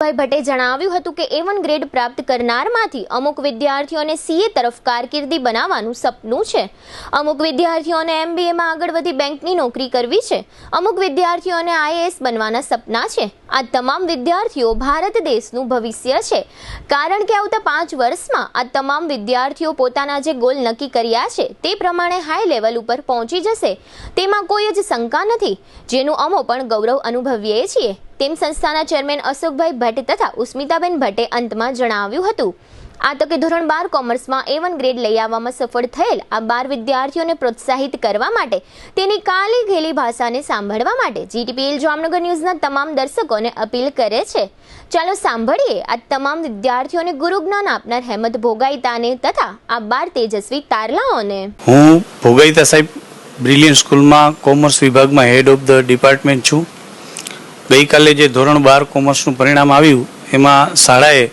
ભાઈ ભટ્ટે જણાવ્યું હતું કે A1 ગ્રેડ પ્રાપ્ત કરનારમાંથી અમુક વિદ્યાર્થીઓને CA તરફ કારકિર્દી બનાવવાનું સપનું છે, અમુક વિદ્યાર્થીઓને MBAમાં આગળ વધી બેંકની નોકરી કરવી છે, અમુક વિદ્યાર્થીઓને IAS બનવાના સપના છે। આ તમામ વિદ્યાર્થીઓ ભારત દેશનું ભવિષ્ય છે, કારણ કે આવતા 5 વર્ષમાં આ તમામ વિદ્યાર્થીઓ પોતાના જે ગોલ નક્કી કર્યા છે તે પ્રમાણે હાઈ લેવલ ઉપર પહોંચી જશે, તેમાં કોઈ જ શંકા નથી, જેનું અમે પણ ગૌરવ અનુભવીએ છીએ, તેમ સંસ્થાના ચેરમેન અશોકભાઈ ભટ્ટ તથા ઉસ્મિતાબેન ભટ્ટે અંતમાં જણાવ્યું હતું। આ તકે ધોરણ 12 કોમર્સમાં A1 ગ્રેડ લઈ આવવામાં સફળ થયેલ આ 12 વિદ્યાર્થીઓને પ્રોત્સાહિત કરવા માટે તેની કાલી ઘેલી ભાષાને સાંભળવા માટે GTPL જામનગર ન્યૂઝના તમામ દર્શકોને અપીલ કરે છે। ચાલો સાંભળીએ આ તમામ વિદ્યાર્થીઓને ગુરુ જ્ઞાન આપનાર હેમંત ભોગાઈતાને તથા આ 12 તેજસ્વી તારલાઓને। હું ભોગાઈતા સાહેબ બ્રિલિયન્ટ સ્કૂલમાં કોમર્સ વિભાગમાં હેડ ઓફ ધ ડિપાર્ટમેન્ટ છું। ગઈકાલે જે ધોરણ 12 કોમર્સનું પરિણામ આવ્યું એમાં શાળાએ